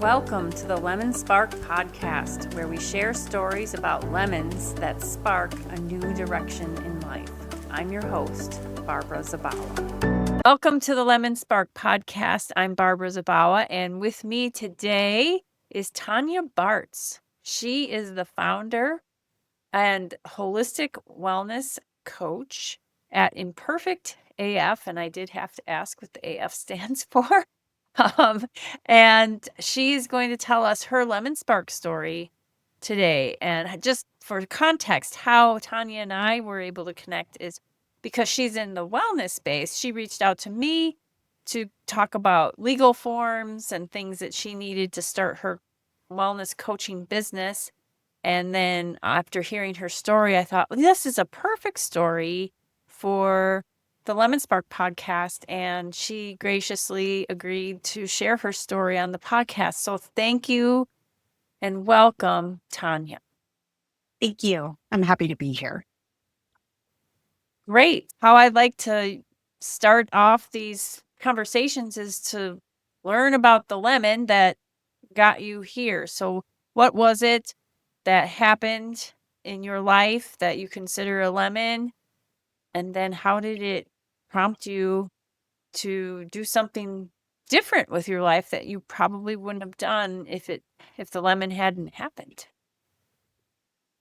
Welcome to the Lemon Spark podcast, where we share stories about lemons that spark a new direction in life. I'm your host, Barbara Zabawa. Welcome to the Lemon Spark podcast. I'm Barbara Zabawa, and with me today is Tanya Barts. She is the founder and holistic wellness coach at Imperfect AF, and I did have to ask what the AF stands for. And she's going to tell us her lemon spark story today. And just for context, how Tanya and I were able to connect is because she's in the wellness space. She reached out to me to talk about legal forms and things that she needed to start her wellness coaching business. And then after hearing her story, I thought, well, this is a perfect story for the Lemon Spark podcast, and she graciously agreed to share her story on the podcast. So thank you and welcome, Tanya. Thank you. I'm happy to be here. Great. How I'd like to start off these conversations is to learn about the lemon that got you here. So what was it that happened in your life that you consider a lemon? And then how did it prompt you to do something different with your life that you probably wouldn't have done if the lemon hadn't happened?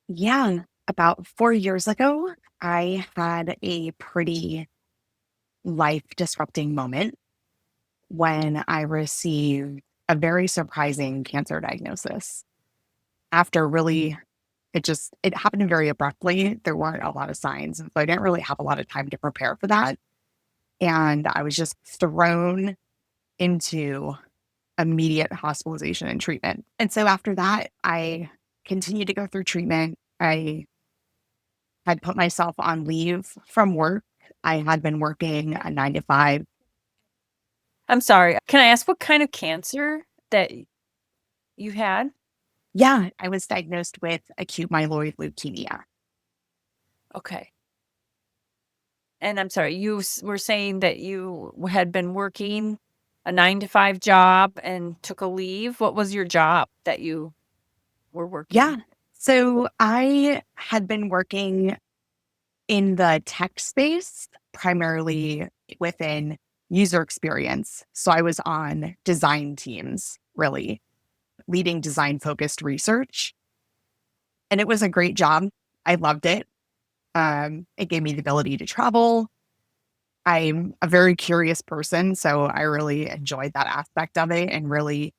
Yeah, about 4 years ago, I had a pretty life-disrupting moment when I received a very surprising cancer diagnosis. After it happened very abruptly. There weren't a lot of signs, and so I didn't really have a lot of time to prepare for that. And I was just thrown into immediate hospitalization and treatment. And so after that, I continued to go through treatment. I had put myself on leave from work. I had been working a 9 to 5. I'm sorry. Can I ask what kind of cancer that you had? Yeah, I was diagnosed with acute myeloid leukemia. Okay. And I'm sorry, you were saying that you had been working a 9 to 5 job and took a leave. What was your job that you were working? Yeah. So I had been working in the tech space, primarily within user experience. So I was on design teams, really leading design focused research. And it was a great job. I loved it. It gave me the ability to travel. I'm a very curious person, so I really enjoyed that aspect of it and really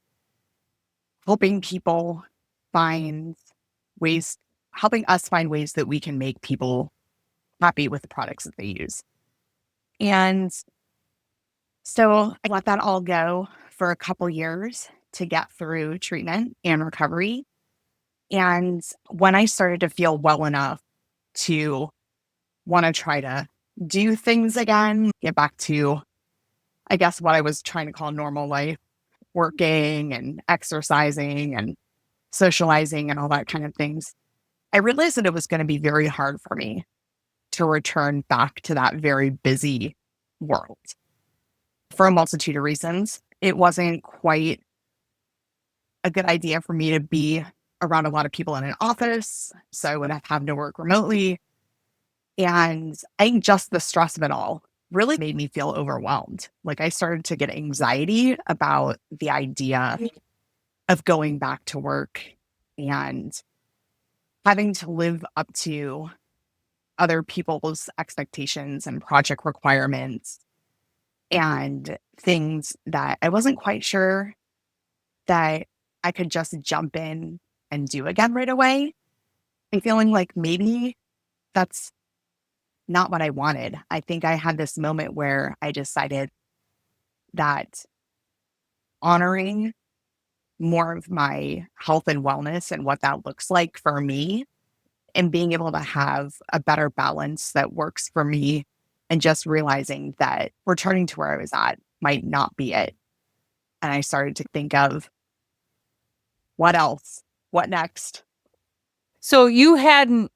helping people find ways, helping us find ways that we can make people happy with the products that they use. And so I let that all go for a couple years to get through treatment and recovery. And when I started to feel well enough to want to try to do things again, get back to, I guess, what I was trying to call normal life, working and exercising and socializing and all that kind of things, I realized that it was going to be very hard for me to return back to that very busy world for a multitude of reasons. It wasn't quite a good idea for me to be around a lot of people in an office, so I would have to work remotely. And I think just the stress of it all really made me feel overwhelmed. Like I started to get anxiety about the idea of going back to work and having to live up to other people's expectations and project requirements and things that I wasn't quite sure that I could just jump in and do again right away. And feeling like maybe that's not what I wanted. I think I had this moment where I decided that honoring more of my health and wellness and what that looks like for me and being able to have a better balance that works for me and just realizing that returning to where I was at might not be it. And I started to think of what else? What next? So you hadn't,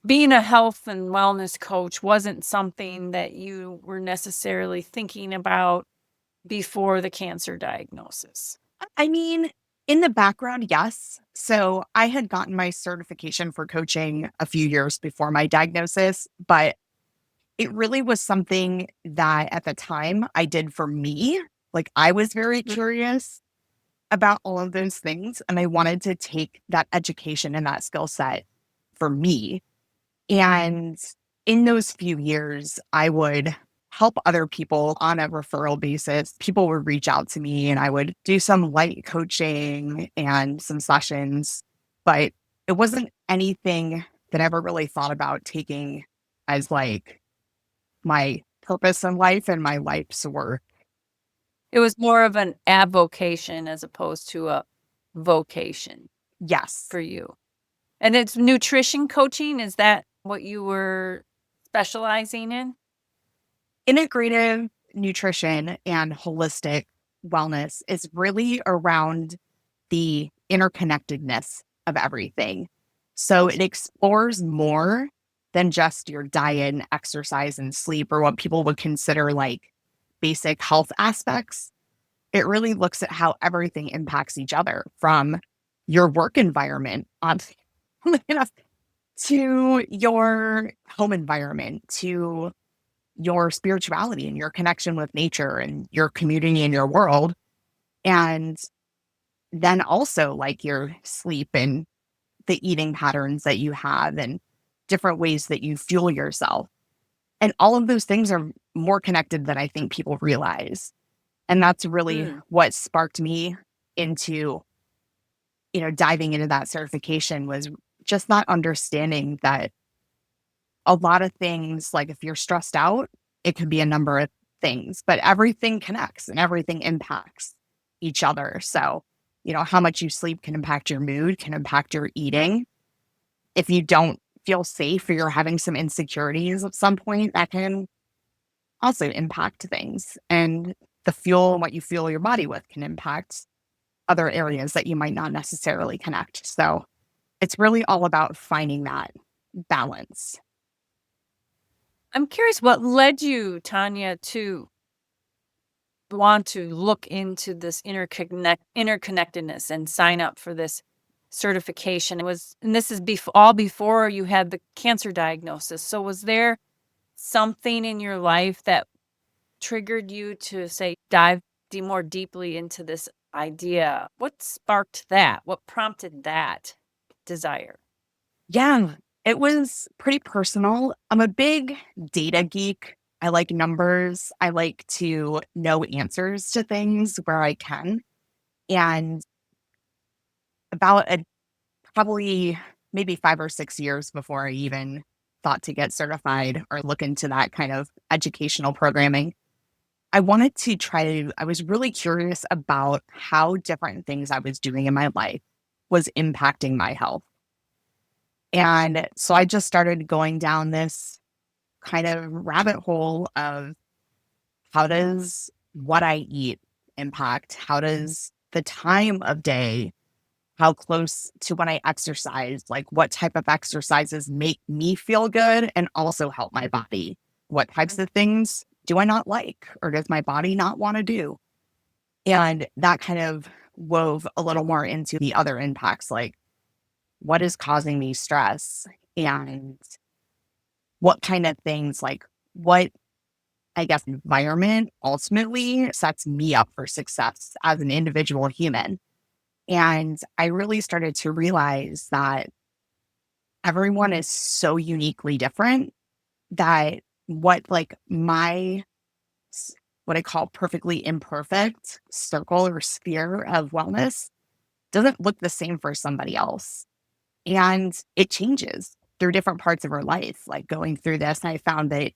being a health and wellness coach wasn't something that you were necessarily thinking about before the cancer diagnosis? I mean, in the background, yes. So I had gotten my certification for coaching a few years before my diagnosis, but it really was something that at the time I did for me. Like I was very Mm. curious about all of those things, and I wanted to take that education and that skill set for me. And in those few years, I would help other people on a referral basis. People would reach out to me and I would do some light coaching and some sessions, but it wasn't anything that I ever really thought about taking as like my purpose in life and my life's work. It was more of an avocation as opposed to a vocation Yes. for you. And it's nutrition coaching, is that what you were specializing in? Integrative nutrition and holistic wellness is really around the interconnectedness of everything. So it explores more than just your diet and exercise and sleep or what people would consider like basic health aspects. It really looks at how everything impacts each other from your work environment on you know, to your home environment, to your spirituality and your connection with nature and your community and your world. And then also like your sleep and the eating patterns that you have and different ways that you fuel yourself. And all of those things are more connected than I think people realize. And that's really Mm. what sparked me into, diving into that certification was just that understanding that a lot of things, like if you're stressed out, it could be a number of things, but everything connects and everything impacts each other. So, how much you sleep can impact your mood, can impact your eating. If you don't feel safe or you're having some insecurities at some point, that can also impact things. And the fuel and what you fuel your body with can impact other areas that you might not necessarily connect. So it's really all about finding that balance. I'm curious what led you, Tanya, to want to look into this interconnectedness and sign up for this certification. And this is all before you had the cancer diagnosis. So was there something in your life that triggered you to say, dive more deeply into this idea? What sparked that? What prompted that desire? Yeah, it was pretty personal. I'm a big data geek. I like numbers. I like to know answers to things where I can. And about probably maybe 5 or 6 years before I even thought to get certified or look into that kind of educational programming, I wanted to I was really curious about how different things I was doing in my life was impacting my health. And so I just started going down this kind of rabbit hole of how does what I eat impact? How does the time of day, how close to when I exercise, like what type of exercises make me feel good and also help my body? What types of things do I not like or does my body not want to do? And that kind of wove a little more into the other impacts, like what is causing me stress and what kind of things, like what I guess environment ultimately sets me up for success as an individual human. And I really started to realize that everyone is so uniquely different that what I call perfectly imperfect circle or sphere of wellness doesn't look the same for somebody else. And it changes through different parts of our life. Like going through this, I found that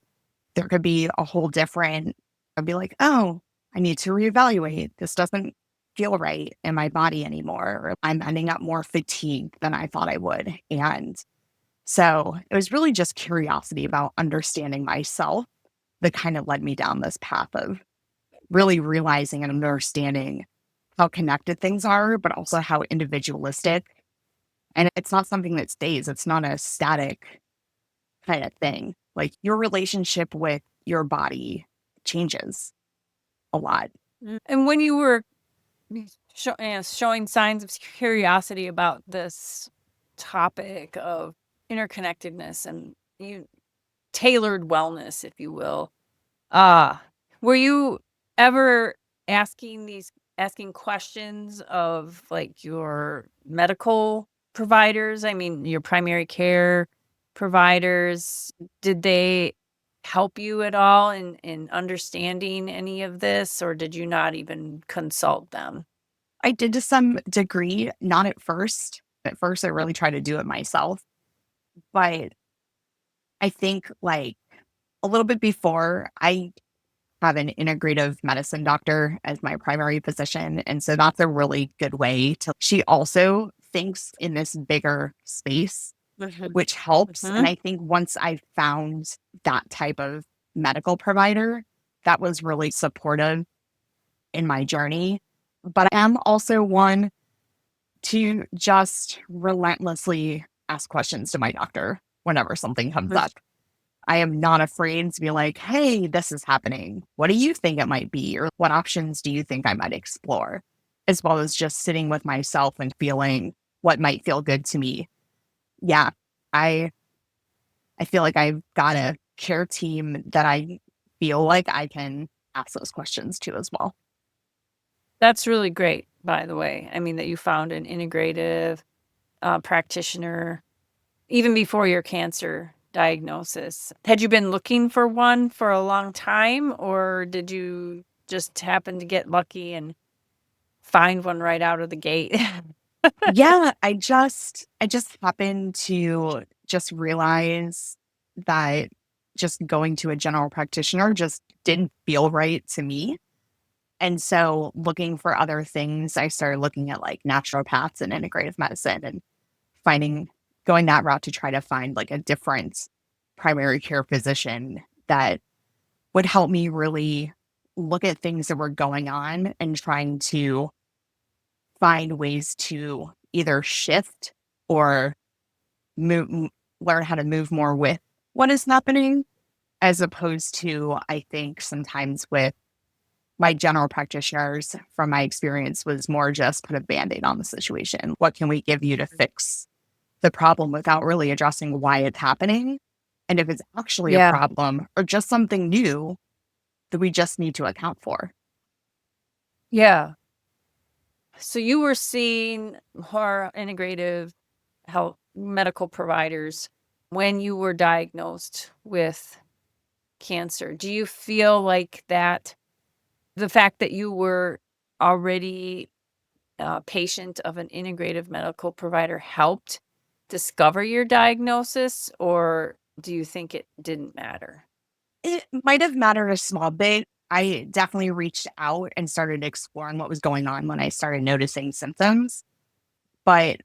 there could be a whole different, I'd be like, oh, I need to reevaluate. This doesn't feel right in my body anymore. Or I'm ending up more fatigued than I thought I would. And so it was really just curiosity about understanding myself that kind of led me down this path of really realizing and understanding how connected things are, but also how individualistic. And it's not something that stays, it's not a static kind of thing. Like your relationship with your body changes a lot. And when you were showing signs of curiosity about this topic of interconnectedness and you tailored wellness, if you will, uh, were you ever asking questions of like your medical providers? I mean, your primary care providers, did they help you at all in understanding any of this, or did you not even consult them? I did to some degree, not at first. At first, I really tried to do it myself. But I think like a little bit before, I have an integrative medicine doctor as my primary physician. And so that's a really good way to, she also thinks in this bigger space, Mhm. which helps. And Mhm. I think once I found that type of medical provider, that was really supportive in my journey. But I am also one to just relentlessly ask questions to my doctor whenever something comes up. I am not afraid to be like, hey, this is happening. What do you think it might be? Or what options do you think I might explore? As well as just sitting with myself and feeling what might feel good to me. Yeah, I I feel like I've got a care team that I feel like I can ask those questions to as well. That's really great, by the way. I mean, that you found an integrative practitioner even before your cancer diagnosis. Had you been looking for one for a long time, or did you just happen to get lucky and find one right out of the gate? Yeah, I just happened to just realize that just going to a general practitioner just didn't feel right to me. And so looking for other things, I started looking at like naturopaths and integrative medicine and finding going that route to try to find like a different primary care physician that would help me really look at things that were going on and trying to find ways to either shift or move, learn how to move more with what is happening, as opposed to, I think, sometimes with my general practitioners, from my experience, was more just put a band aid on the situation. What can we give you to fix the problem without really addressing why it's happening? And if it's actually a Yeah. problem or just something new that we just need to account for. Yeah. So you were seeing more integrative health medical providers when you were diagnosed with cancer. Do you feel like that the fact that you were already a patient of an integrative medical provider helped discover your diagnosis, or do you think it didn't matter? It might have mattered a small bit. I definitely reached out and started exploring what was going on when I started noticing symptoms, but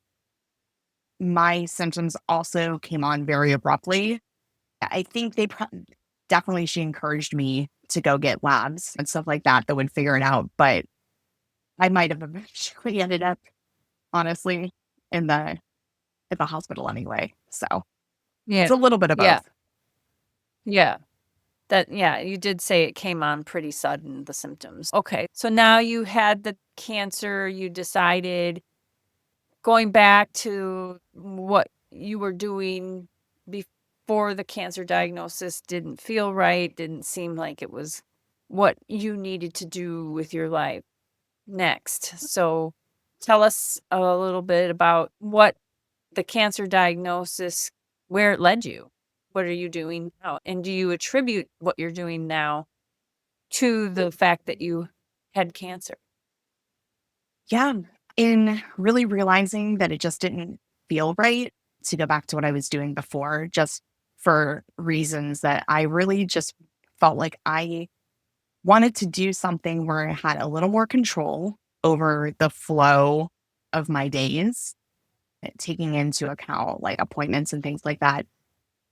my symptoms also came on very abruptly. I think definitely she encouraged me to go get labs and stuff like that that would figure it out, but I might have eventually ended up, honestly, in the hospital anyway. So Yeah. it's a little bit of Yeah. both. Yeah. Yeah, you did say it came on pretty sudden, the symptoms. Okay. So now you had the cancer, you decided going back to what you were doing before the cancer diagnosis didn't feel right, didn't seem like it was what you needed to do with your life next. So tell us a little bit about what the cancer diagnosis, where it led you. What are you doing now? And do you attribute what you're doing now to the fact that you had cancer? Yeah. In really realizing that it just didn't feel right to go back to what I was doing before, just for reasons that I really just felt like I wanted to do something where I had a little more control over the flow of my days, taking into account like appointments and things like that.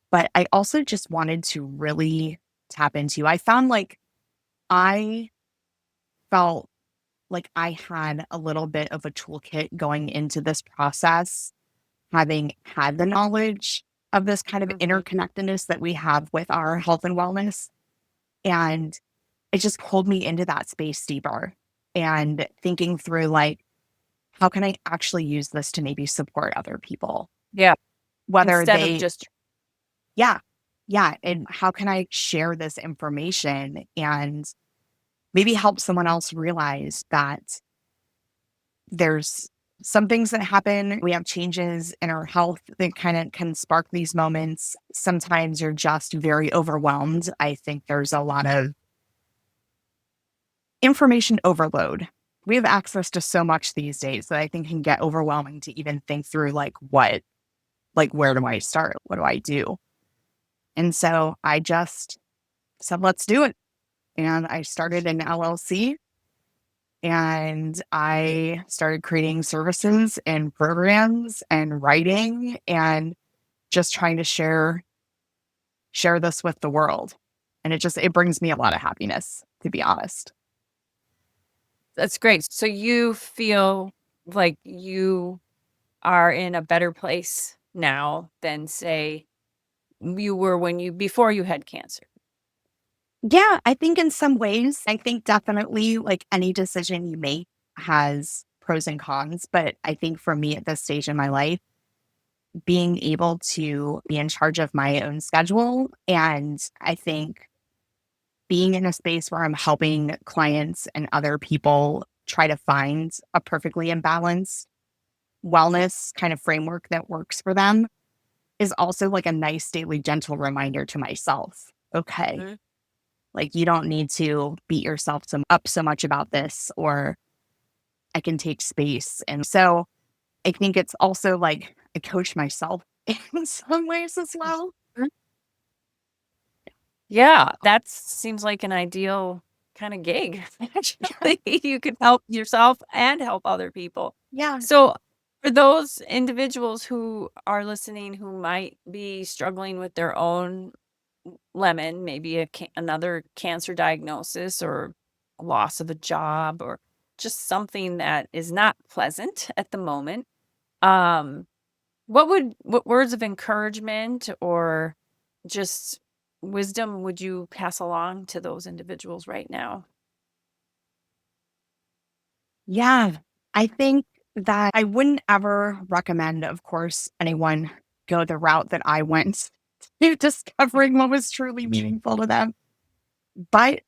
But I also just wanted to really tap into, I found like I felt like I had a little bit of a toolkit going into this process, having had the knowledge of this kind of Mhm. interconnectedness that we have with our health and wellness. And it just pulled me into that space deeper and thinking through like, how can I actually use this to maybe support other people? Yeah. Whether Instead of they, just, yeah, yeah. And how can I share this information and maybe help someone else realize that there's some things that happen. We have changes in our health that kind of can spark these moments. Sometimes you're just very overwhelmed. I think there's a lot of information overload. We have access to so much these days that I think can get overwhelming to even think through where do I start? What do I do? And so I just said, let's do it. And I started an LLC and I started creating services and programs and writing and just trying to share this with the world. And it brings me a lot of happiness, to be honest. that's great. So you feel like you are in a better place now than, say, you were before you had cancer. Yeah, I think in some ways, I think definitely like any decision you make has pros and cons. But I think for me at this stage in my life, being able to be in charge of my own schedule, and I think being in a space where I'm helping clients and other people try to find a perfectly imbalanced wellness kind of framework that works for them is also like a nice daily gentle reminder to myself. Okay, Mhm. like you don't need to beat yourself up so much about this, or I can take space. And so I think it's also like I coach myself in some ways as well. Yeah, that seems like an ideal kind of gig. Actually, you could help yourself and help other people. Yeah. So, for those individuals who are listening who might be struggling with their own lemon, maybe another cancer diagnosis or loss of a job or just something that is not pleasant at the moment, um, what words of encouragement or just wisdom would you pass along to those individuals right now? Yeah. I think that I wouldn't ever recommend, of course, anyone go the route that I went to discovering what was truly meaningful to them. But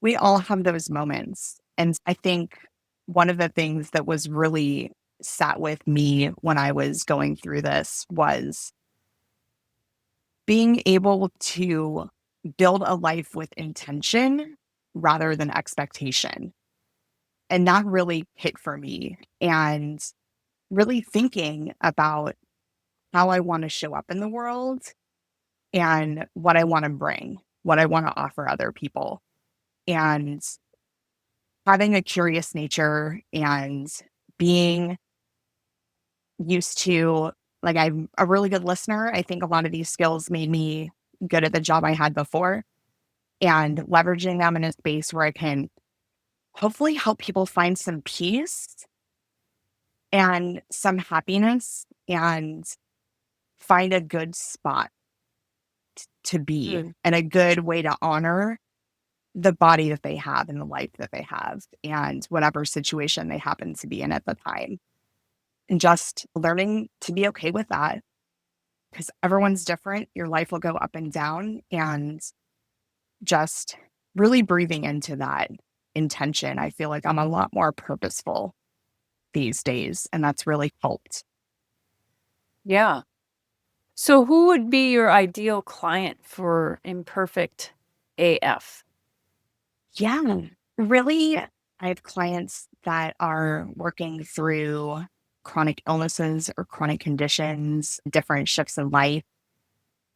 we all have those moments. And I think one of the things that was really sat with me when I was going through this was being able to build a life with intention rather than expectation. And that really hit for me. And really thinking about how I want to show up in the world and what I want to bring, what I want to offer other people. And having a curious nature and being used to, like, I'm a really good listener. I think a lot of these skills made me good at the job I had before, and leveraging them in a space where I can hopefully help people find some peace and some happiness and find a good spot to be Mm. and a good way to honor the body that they have and the life that they have and whatever situation they happen to be in at the time. And just learning to be okay with that because everyone's different. Your life will go up and down, and just really breathing into that intention. I feel like I'm a lot more purposeful these days, and that's really helped. Yeah. So who would be your ideal client for Imperfect AF? Yeah, really. I have clients that are working through chronic illnesses or chronic conditions, different shifts in life,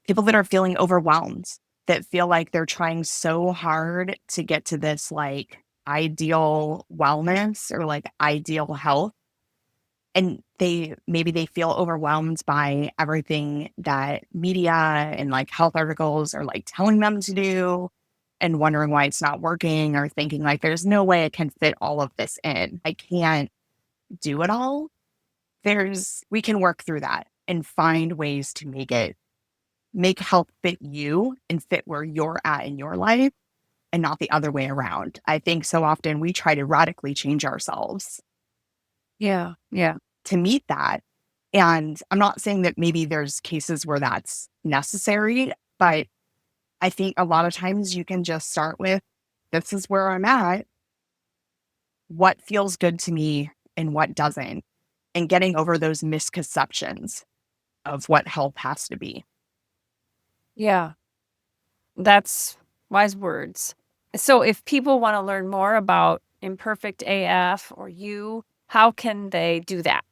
people that are feeling overwhelmed, that feel like they're trying so hard to get to this like ideal wellness or like ideal health. And they feel overwhelmed by everything that media and like health articles are like telling them to do and wondering why it's not working or thinking like there's no way I can fit all of this in. I can't do it all. We can work through that and find ways to make health fit you and fit where you're at in your life and not the other way around. I think so often we try to radically change ourselves Yeah. Yeah. to meet that. And I'm not saying that maybe there's cases where that's necessary, but I think a lot of times you can just start with, this is where I'm at, what feels good to me and what doesn't, and getting over those misconceptions of what health has to be. Yeah. That's wise words. So if people want to learn more about Imperfect AF or you, how can they do that?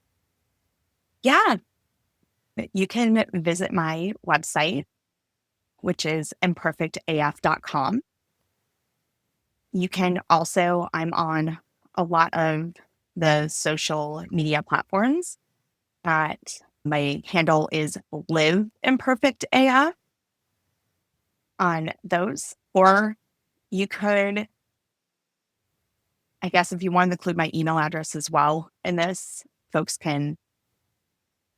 Yeah, you can visit my website, which is imperfectaf.com. You can also, I'm on a lot of the social media platforms. My handle is Live Imperfect AF on those. Or you could, I guess, if you want to include my email address as well in this, folks can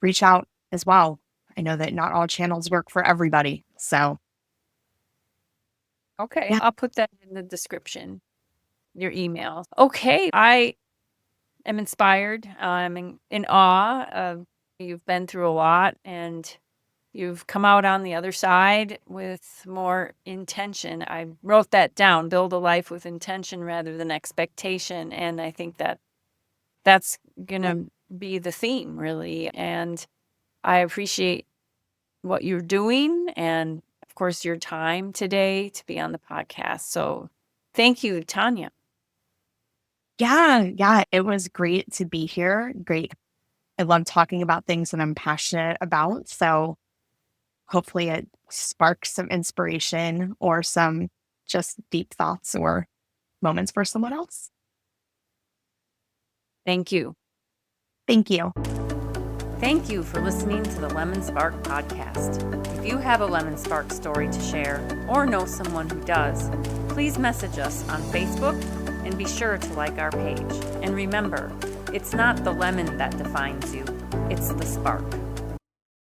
reach out as well. I know that not all channels work for everybody. So, Okay, yeah. I'll put that in the description, your email. Okay, I am inspired. I'm in awe of you've been through a lot and you've come out on the other side with more intention. I wrote that down, build a life with intention rather than expectation. And I think that that's going to be the theme, really. And I appreciate what you're doing and, of course, your time today to be on the podcast. So thank you, Tanya. Yeah, it was great to be here. Great. I love talking about things that I'm passionate about. So hopefully it sparks some inspiration or some just deep thoughts or moments for someone else. Thank you. Thank you. Thank you for listening to the Lemon Spark podcast. If you have a Lemon Spark story to share or know someone who does, please message us on Facebook and be sure to like our page. And remember, it's not the lemon that defines you, it's the spark.